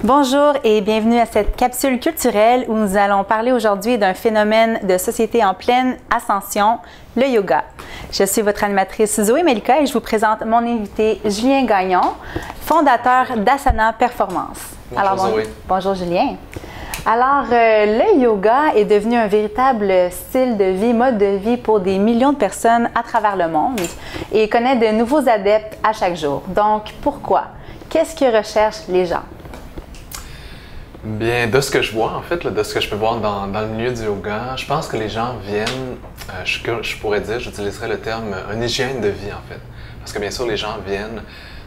Bonjour et bienvenue à cette capsule culturelle où nous allons parler aujourd'hui d'un phénomène de société en pleine ascension, le yoga. Je suis votre animatrice Zoé Melika et je vous présente mon invité Julien Gagnon, fondateur d'Asana Performance. Bonjour Zoé. Bonjour Julien. Alors, le yoga est devenu un véritable style de vie, mode de vie pour des millions de personnes à travers le monde et connaît de nouveaux adeptes à chaque jour. Donc, pourquoi? Qu'est-ce que recherchent les gens? Bien, de ce que je vois, en fait, de ce que je peux voir dans le milieu du yoga, je pense que les gens viennent, je pourrais dire, j'utiliserais le terme une hygiène de vie, en fait. Parce que bien sûr, les gens viennent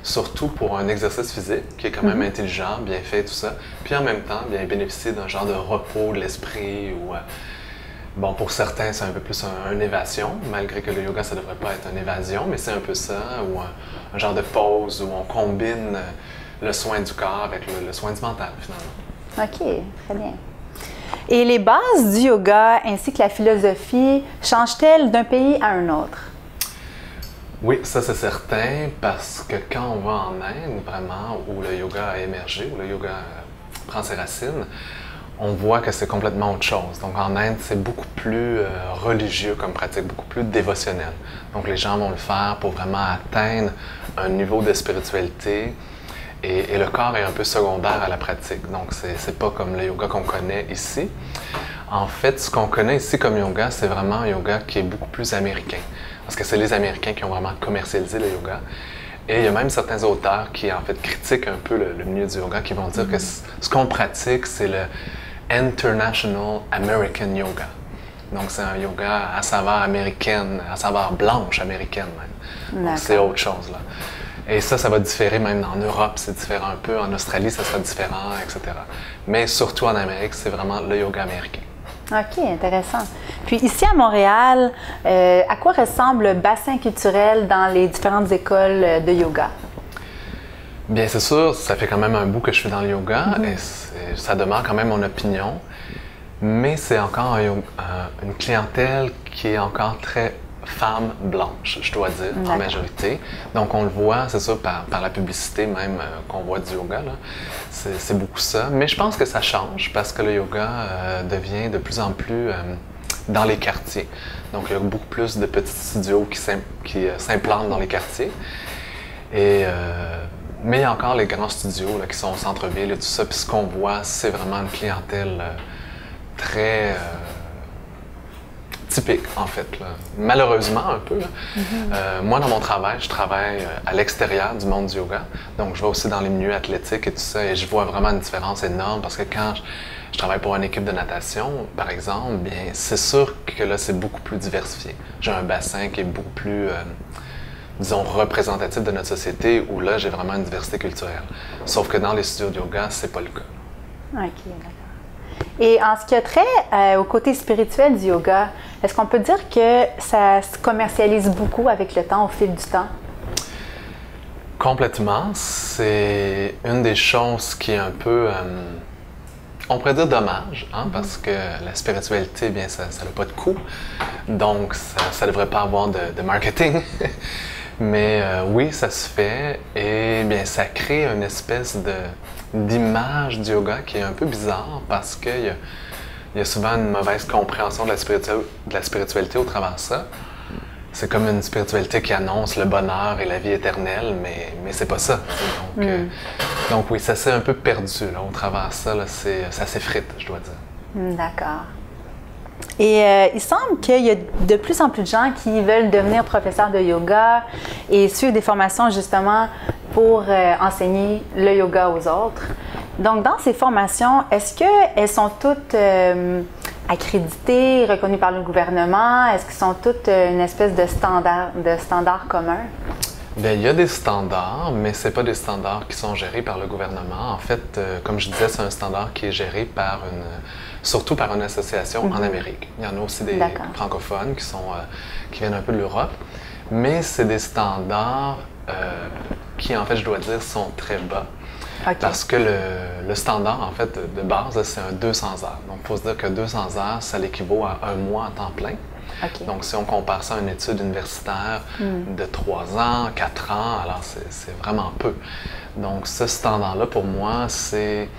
surtout pour un exercice physique qui est quand même intelligent, bien fait, tout ça. Puis en même temps, bien bénéficier d'un genre de repos de l'esprit ou, bon, pour certains, c'est un peu plus une évasion, malgré que le yoga, ça devrait pas être une évasion, mais c'est un peu ça, ou un genre de pause où on combine le soin du corps avec le soin du mental, finalement. OK, très bien. Et les bases du yoga ainsi que la philosophie changent-elles d'un pays à un autre? Oui, ça c'est certain, parce que quand on va en Inde, vraiment, où le yoga a émergé, où le yoga prend ses racines, on voit que c'est complètement autre chose. Donc en Inde, c'est beaucoup plus religieux comme pratique, beaucoup plus dévotionnel. Donc les gens vont le faire pour vraiment atteindre un niveau de spiritualité. Et le corps est un peu secondaire à la pratique, donc c'est pas comme le yoga qu'on connaît ici. En fait, ce qu'on connaît ici comme yoga, c'est vraiment un yoga qui est beaucoup plus américain, parce que c'est les Américains qui ont vraiment commercialisé le yoga. Et il y a même certains auteurs qui, en fait, critiquent un peu le milieu du yoga, qui vont dire que ce qu'on pratique, c'est le International American Yoga. Donc c'est un yoga à saveur américaine, à saveur blanche américaine même. Donc c'est autre chose, là. Et ça va différer même en Europe, c'est différent un peu. En Australie, ça sera différent, etc. Mais surtout en Amérique, c'est vraiment le yoga américain. OK, intéressant. Puis ici à Montréal, à quoi ressemble le bassin culturel dans les différentes écoles de yoga? Bien, c'est sûr, ça fait quand même un bout que je suis dans le yoga et ça demeure quand même mon opinion. Mais c'est encore une clientèle qui est encore très femmes blanches, je dois dire, en majorité. Donc, on le voit, c'est ça, par la publicité même qu'on voit du yoga, là. C'est beaucoup ça. Mais je pense que ça change parce que le yoga devient de plus en plus dans les quartiers. Donc, il y a beaucoup plus de petits studios qui s'implantent dans les quartiers. Mais il y a encore les grands studios là, qui sont au centre-ville et tout ça. Puis ce qu'on voit, c'est vraiment une clientèle très typique, en fait, là. Malheureusement, un peu. Moi, dans mon travail, je travaille à l'extérieur du monde du yoga. Donc, je vais aussi dans les milieux athlétiques et tout ça. Et je vois vraiment une différence énorme parce que quand je travaille pour une équipe de natation, par exemple, bien, c'est sûr que là, c'est beaucoup plus diversifié. J'ai un bassin qui est beaucoup plus, disons, représentatif de notre société où là, j'ai vraiment une diversité culturelle. Sauf que dans les studios de yoga, c'est pas le cas. OK, d'accord. Et en ce qui a trait au côté spirituel du yoga, est-ce qu'on peut dire que ça se commercialise beaucoup avec le temps, au fil du temps? Complètement. C'est une des choses qui est un peu, on pourrait dire dommage, hein, parce que la spiritualité, bien, ça n'a pas de coût. Donc, ça ne devrait pas avoir de marketing. Mais oui, ça se fait et bien, ça crée une espèce d'image du yoga qui est un peu bizarre parce qu'il y a souvent une mauvaise compréhension de la spiritualité au travers de ça. C'est comme une spiritualité qui annonce le bonheur et la vie éternelle, mais c'est pas ça. Donc oui, ça s'est un peu perdu là, au travers de ça. Là, ça s'effrite, je dois dire. D'accord. Et il semble qu'il y a de plus en plus de gens qui veulent devenir professeurs de yoga et suivre des formations justement pour enseigner le yoga aux autres. Donc, dans ces formations, est-ce qu'elles sont toutes accréditées, reconnues par le gouvernement? Est-ce qu'elles sont toutes une espèce de standard commun? Bien, il y a des standards, mais ce n'est pas des standards qui sont gérés par le gouvernement. En fait, comme je disais, c'est un standard qui est géré surtout par une association en Amérique. Il y en a aussi des francophones qui viennent un peu de l'Europe, mais c'est des standards qui, en fait, je dois dire, sont très bas. Parce que le standard, en fait, de base, c'est un 200 heures. Donc, il faut se dire que 200 heures, ça l'équivaut à un mois à temps plein. Okay. Donc, si on compare ça à une étude universitaire de 3 ans, 4 ans, alors c'est vraiment peu. Donc, ce standard-là, pour moi, c'est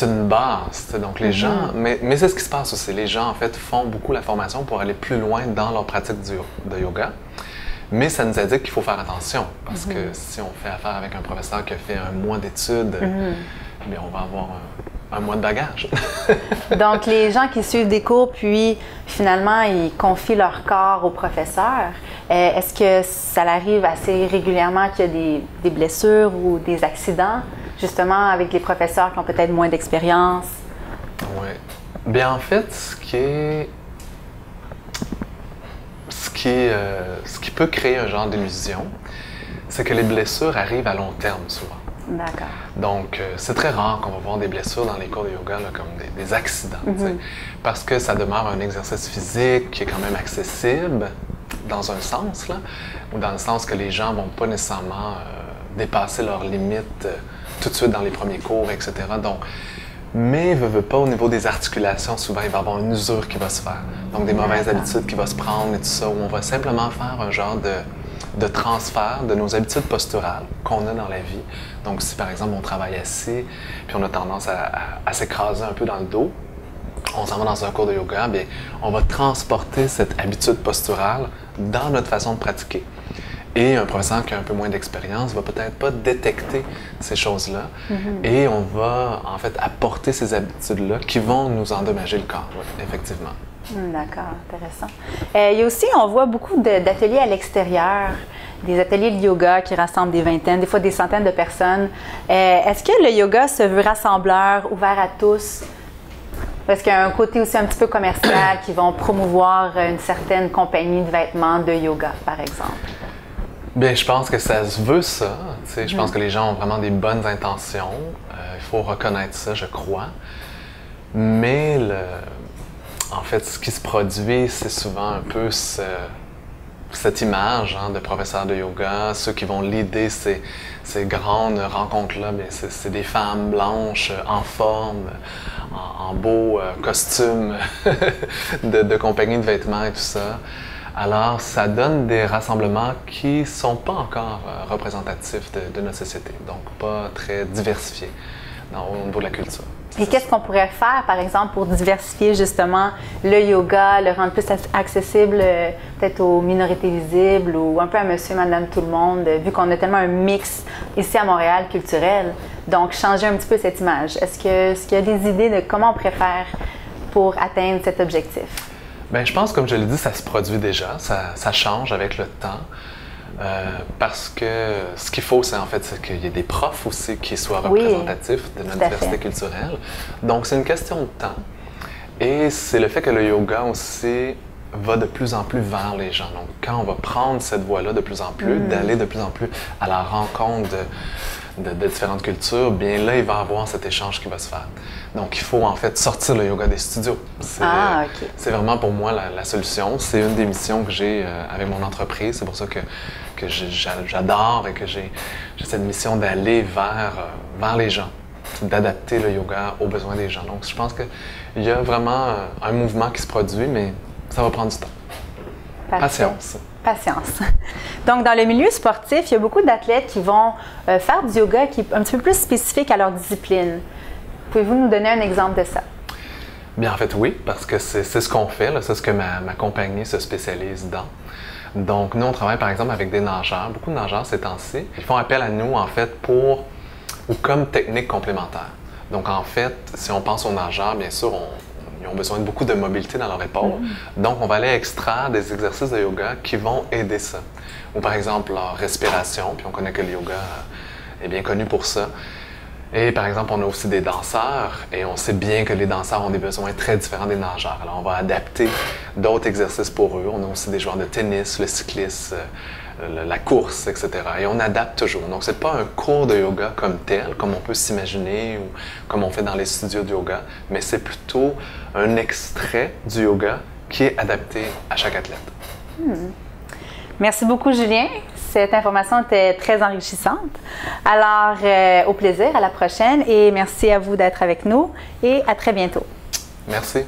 une base. Donc, les gens, mais c'est ce qui se passe aussi. Les gens, en fait, font beaucoup la formation pour aller plus loin dans leur pratique de yoga. Mais ça nous indique qu'il faut faire attention. Parce que si on fait affaire avec un professeur qui a fait un mois d'études, bien, on va avoir un mois de bagage. Donc, les gens qui suivent des cours, puis finalement, ils confient leur corps au professeur, est-ce que ça arrive assez régulièrement qu'il y a des blessures ou des accidents, justement, avec les professeurs qui ont peut-être moins d'expérience? Oui. Bien, en fait, ce qui peut créer un genre d'illusion, c'est que les blessures arrivent à long terme, souvent. D'accord. Donc, c'est très rare qu'on va voir des blessures dans les cours de yoga, là, comme des accidents, parce que ça demeure un exercice physique qui est quand même accessible, dans un sens, là, ou dans le sens que les gens ne vont pas nécessairement dépasser leurs limites tout de suite dans les premiers cours, etc. Donc, mais veut pas, au niveau des articulations, souvent, il va y avoir une usure qui va se faire. Donc, des mauvaises habitudes qui vont se prendre et tout ça, où on va simplement faire un genre de transfert de nos habitudes posturales qu'on a dans la vie. Donc, si par exemple on travaille assis, puis on a tendance à s'écraser un peu dans le dos, on s'en va dans un cours de yoga, bien, on va transporter cette habitude posturale dans notre façon de pratiquer. Et un professeur qui a un peu moins d'expérience va peut-être pas détecter ces choses-là et on va en fait apporter ces habitudes-là qui vont nous endommager le corps, oui, effectivement. D'accord, intéressant. Il y a aussi, on voit beaucoup d'ateliers à l'extérieur, des ateliers de yoga qui rassemblent des vingtaines, des fois des centaines de personnes. Est-ce que le yoga se veut rassembleur, ouvert à tous? Parce qu'il y a un côté aussi un petit peu commercial qui vont promouvoir une certaine compagnie de vêtements de yoga, par exemple. Bien, je pense que ça se veut ça. Tu sais, je pense que les gens ont vraiment des bonnes intentions. Il faut reconnaître ça, je crois. Mais en fait, ce qui se produit, c'est souvent un peu cette image de professeurs de yoga. Ceux qui vont leader ces grandes rencontres-là, c'est des femmes blanches, en forme, en beau costume de compagnie de vêtements et tout ça. Alors, ça donne des rassemblements qui ne sont pas encore représentatifs de notre société, donc pas très diversifiés au niveau de la culture. Et qu'est-ce qu'on pourrait faire, par exemple, pour diversifier justement le yoga, le rendre plus accessible peut-être aux minorités visibles ou un peu à monsieur, madame, tout le monde, vu qu'on a tellement un mix ici à Montréal culturel. Donc, changer un petit peu cette image. Est-ce qu'il y a des idées de comment on pourrait faire pour atteindre cet objectif? Bien, je pense, comme je l'ai dit, ça se produit déjà, ça change avec le temps. Parce que ce qu'il faut, c'est en fait qu'il y ait des profs aussi qui soient représentatifs de notre diversité culturelle. Donc, c'est une question de temps. Et c'est le fait que le yoga aussi va de plus en plus vers les gens. Donc, quand on va prendre cette voie-là de plus en plus, d'aller de plus en plus à la rencontre de différentes cultures, bien là, il va y avoir cet échange qui va se faire. Donc, il faut en fait sortir le yoga des studios. C'est vraiment pour moi la solution. C'est une des missions que j'ai avec mon entreprise. C'est pour ça que j'adore et que j'ai cette mission d'aller vers les gens, d'adapter le yoga aux besoins des gens. Donc, je pense qu'il y a vraiment un mouvement qui se produit, mais ça va prendre du temps. Patience. Patience. Donc, dans le milieu sportif, il y a beaucoup d'athlètes qui vont faire du yoga qui est un petit peu plus spécifique à leur discipline. Pouvez-vous nous donner un exemple de ça? Bien, en fait, oui, parce que c'est ce qu'on fait, c'est ce que ma compagnie se spécialise dans. Donc, nous, on travaille par exemple avec des nageurs, beaucoup de nageurs ces temps-ci. Ils font appel à nous, en fait, comme technique complémentaire. Donc, en fait, si on pense aux nageurs, bien sûr, ils ont besoin de beaucoup de mobilité dans leur épaule. Donc, on va aller extraire des exercices de yoga qui vont aider ça. Ou par exemple, leur respiration, puis on connaît que le yoga est bien connu pour ça. Et par exemple, on a aussi des danseurs et on sait bien que les danseurs ont des besoins très différents des nageurs. Alors, on va adapter d'autres exercices pour eux. On a aussi des joueurs de tennis, le cyclisme, la course, etc. Et on adapte toujours. Donc, c'est pas un cours de yoga comme tel, comme on peut s'imaginer ou comme on fait dans les studios de yoga, mais c'est plutôt un extrait du yoga qui est adapté à chaque athlète. Merci beaucoup, Julien. Cette information était très enrichissante. Alors, au plaisir, à la prochaine et merci à vous d'être avec nous et à très bientôt. Merci.